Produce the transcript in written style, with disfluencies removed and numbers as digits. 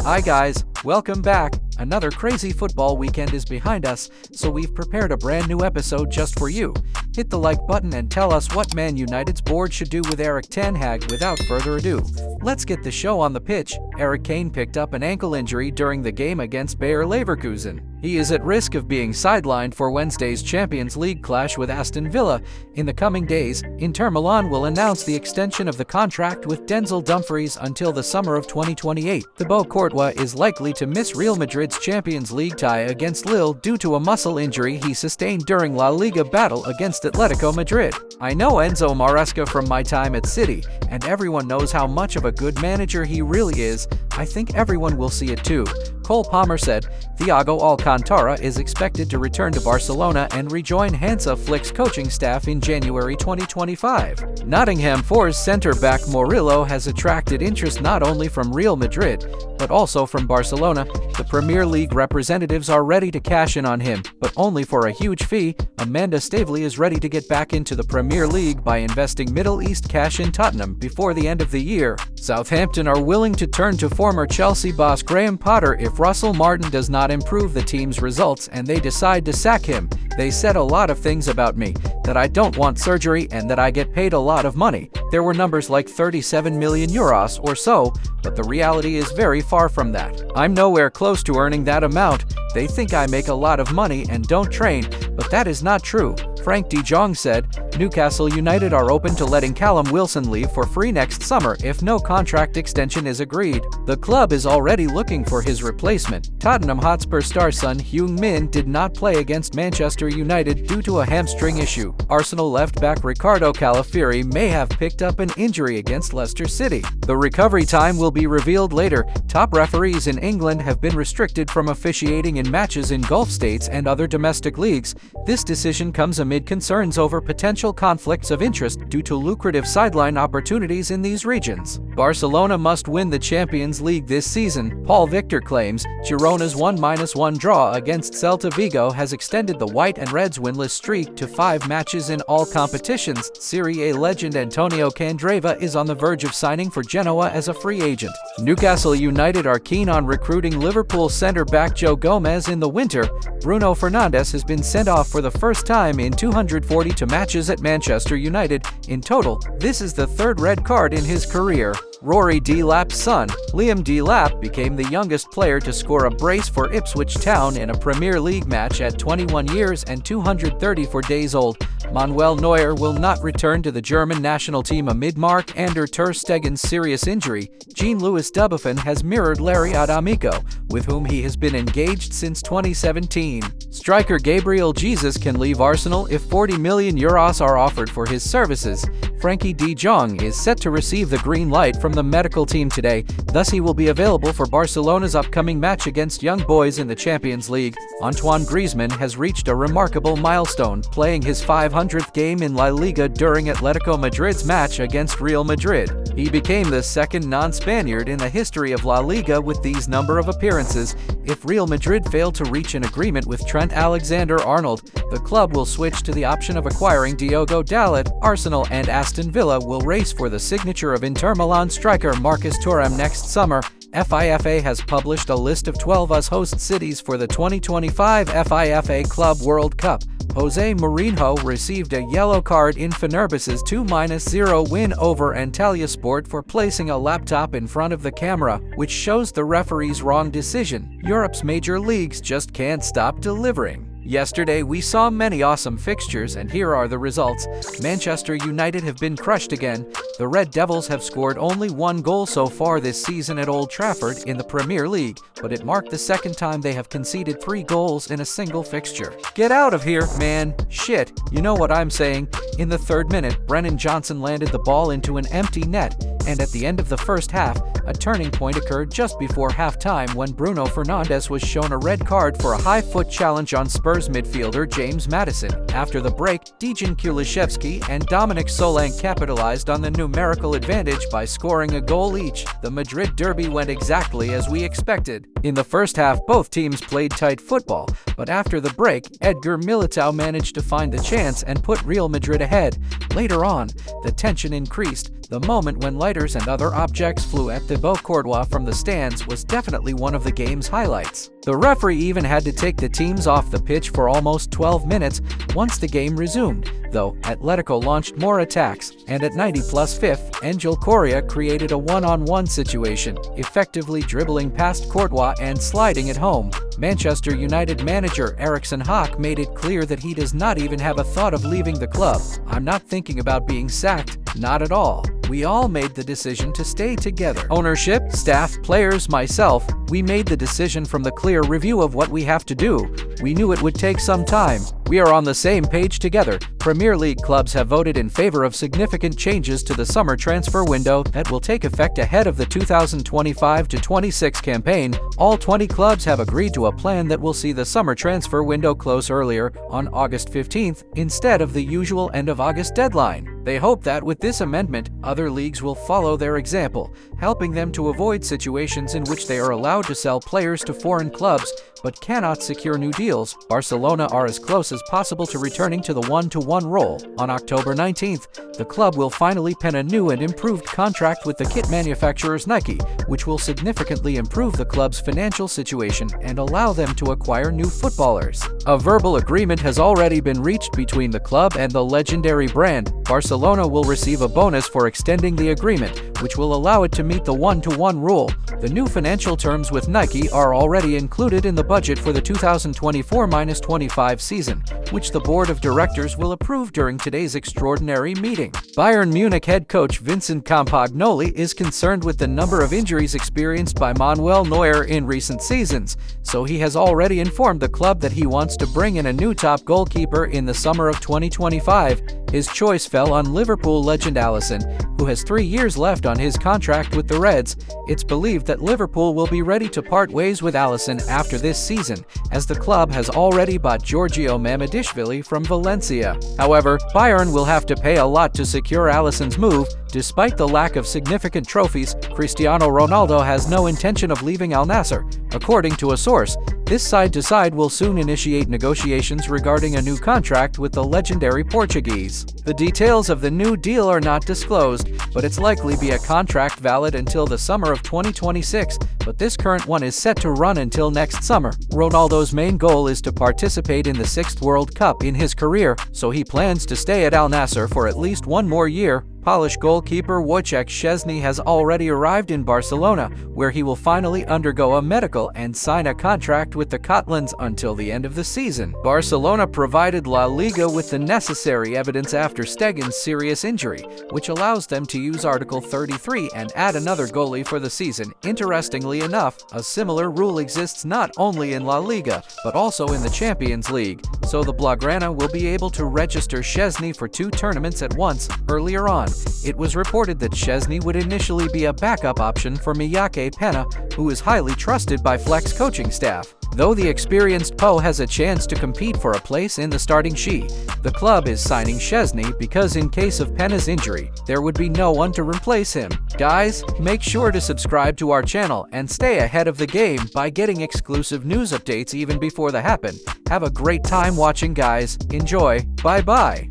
Hi guys, welcome back. Another crazy football weekend is behind us, so we've prepared a brand new episode just for you. Hit the like button and tell us what Man United's board should do with Erik ten Hag without further ado. Let's get the show on the pitch. Harry Kane picked up an ankle injury during the game against Bayer Leverkusen. He is at risk of being sidelined for Wednesday's Champions League clash with Aston Villa. In the coming days, Inter Milan will announce the extension of the contract with Denzel Dumfries until the summer of 2028. Thibaut Courtois is likely to miss Real Madrid's Champions League tie against Lille due to a muscle injury he sustained during La Liga battle against Atletico Madrid. I know Enzo Maresca from my time at City, and everyone knows how much of a good manager he really is. I think everyone will see it too. Cole Palmer said, Thiago Alcantara is expected to return to Barcelona and rejoin Hansa Flick's coaching staff in January 2025. Nottingham Forest centre-back Murillo has attracted interest not only from Real Madrid, but also from Barcelona. The Premier League representatives are ready to cash in on him, but only for a huge fee. Amanda Staveley is ready to get back into the Premier League by investing Middle East cash in Tottenham before the end of the year. Southampton are willing to turn to former Chelsea boss Graham Potter if Russell Martin does not improve the team's results and they decide to sack him. They said a lot of things about me, that I don't want surgery and that I get paid a lot of money. There were numbers like 37 million euros or so, but the reality is very far from that. I'm nowhere close to earning that amount. They think I make a lot of money and don't train, but that is not true. Frank de Jong said, Newcastle United are open to letting Callum Wilson leave for free next summer if no contract extension is agreed. The club is already looking for his replacement. Tottenham Hotspur star son Heung-min did not play against Manchester United due to a hamstring issue. Arsenal left-back Ricardo Calafiori may have picked up an injury against Leicester City. The recovery time will be revealed later. Top referees in England have been restricted from officiating in matches in Gulf states and other domestic leagues. This decision comes amid concerns over potential conflicts of interest due to lucrative sideline opportunities in these regions. Barcelona must win the Champions League this season, Paul Victor claims. Girona's 1-1 draw against Celta Vigo has extended the White and Reds' winless streak to 5 matches in all competitions. Serie A legend Antonio Candreva is on the verge of signing for Genoa as a free agent. Newcastle United are keen on recruiting Liverpool centre-back Joe Gomez in the winter. Bruno Fernandes has been sent off for the first time in 242 matches at Manchester United. In total, this is the 3rd red card in his career. Rory Delap's son, Liam Delap, became the youngest player to score a brace for Ipswich Town in a Premier League match at 21 years and 234 days old. Manuel Neuer will not return to the German national team amid Marc-Andre ter Stegen's serious injury. Jean-Louis Dubuffon has mirrored Lariat Amico, with whom he has been engaged since 2017. Striker Gabriel Jesus can leave Arsenal if 40 million euros are offered for his services. Frankie de Jong is set to receive the green light from the medical team today, thus he will be available for Barcelona's upcoming match against Young Boys in the Champions League. Antoine Griezmann has reached a remarkable milestone, playing his 500th game in La Liga during Atletico Madrid's match against Real Madrid. He became the second non-Spaniard in the history of La Liga with these number of appearances. If Real Madrid fail to reach an agreement with Trent Alexander-Arnold, the club will switch to the option of acquiring Diogo Dalot. Arsenal and Aston Villa will race for the signature of Inter Milan striker Marcus Thuram next summer. FIFA has published a list of 12 US host cities for the 2025 FIFA Club World Cup. Jose Mourinho received a yellow card in Fenerbahce's 2-0 win over Antalyaspor for placing a laptop in front of the camera, which shows the referee's wrong decision. Europe's major leagues just can't stop delivering. Yesterday, we saw many awesome fixtures, and here are the results. Manchester United have been crushed again. The Red Devils have scored only 1 goal so far this season at Old Trafford in the Premier League, but it marked the 2nd time they have conceded 3 goals in a single fixture. Get out of here, man. Shit. You know what I'm saying. In the 3rd minute, Brennan Johnson landed the ball into an empty net, and at the end of the first half, a turning point occurred just before halftime when Bruno Fernandes was shown a red card for a high-foot challenge on Spurs midfielder James Maddison. After the break, Dejan Kulusevski and Dominic Solanke capitalized on the numerical advantage by scoring a goal each. The Madrid derby went exactly as we expected. In the first half, both teams played tight football, but after the break, Edgar Militao managed to find the chance and put Real Madrid ahead. Later on, the tension increased. The moment when lighters and other objects flew at Thibaut Courtois from the stands was definitely one of the game's highlights. The referee even had to take the teams off the pitch for almost 12 minutes once the game resumed, though Atletico launched more attacks, and at 90+5, Angel Correa created a one-on-one situation, effectively dribbling past Courtois and sliding it home. Manchester United manager Erik ten Hag made it clear that he does not even have a thought of leaving the club. "I'm not thinking about being sacked, not at all. We all made the decision to stay together. Ownership, staff, players, myself, we made the decision from the clear review of what we have to do. We knew it would take some time. We are on the same page together." Premier League clubs have voted in favor of significant changes to the summer transfer window that will take effect ahead of the 2025-26 campaign. All 20 clubs have agreed to a plan that will see the summer transfer window close earlier, on August 15th, instead of the usual end-of-August deadline. They hope that with this amendment, other leagues will follow their example, helping them to avoid situations in which they are allowed to sell players to foreign clubs but cannot secure new deals. Barcelona are as close as possible to returning to the one-to-one role. On October 19th, the club will finally pen a new and improved contract with the kit manufacturers Nike, which will significantly improve the club's financial situation and allow them to acquire new footballers. A verbal agreement has already been reached between the club and the legendary brand. Barcelona will receive a bonus for extending the agreement, which will allow it to meet the one-to-one rule. The new financial terms with Nike are already included in the budget for the 2024-25 season, which the board of directors will approve during today's extraordinary meeting. Bayern Munich head coach Vincent Compagnoli is concerned with the number of injuries experienced by Manuel Neuer in recent seasons, so he has already informed the club that he wants to bring in a new top goalkeeper in the summer of 2025. His choice fell on Liverpool legend Alisson, who has 3 years left on his contract with the Reds. It's believed that Liverpool will be ready to part ways with Alisson after this season, as the club has already bought Giorgio Mamardishvili from Valencia. However, Bayern will have to pay a lot to secure Alisson's move. Despite the lack of significant trophies, Cristiano Ronaldo has no intention of leaving Al-NASSR. According to a source, this side-to-side will soon initiate negotiations regarding a new contract with the legendary Portuguese. The details of the new deal are not disclosed, but it's likely be a contract valid until the summer of 2026, but this current one is set to run until next summer. Ronaldo's main goal is to participate in the 6th World Cup in his career, so he plans to stay at Al-NASSR for at least one more year. Polish goalkeeper WOJCIECH SZCZESNY has already arrived in Barcelona, where he will finally undergo a medical and sign a contract with the Catalans until the end of the season. Barcelona provided La Liga with the necessary evidence after Stegen's serious injury, which allows them to use Article 33 and add another goalie for the season. Interestingly enough, a similar rule exists not only in La Liga, but also in the Champions League, so the Blaugrana will be able to register SZCZESNY for 2 tournaments at once. Earlier on, it was reported that SZCZESNY would initially be a backup option for Miyake Penna, who is highly trusted by Fleck's coaching staff. Though the experienced Po has a chance to compete for a place in the starting sheet, the club is signing SZCZESNY because in case of Penna's injury, there would be no one to replace him. Guys, make sure to subscribe to our channel and stay ahead of the game by getting exclusive news updates even before they happen. Have a great time watching, guys. Enjoy. Bye-bye.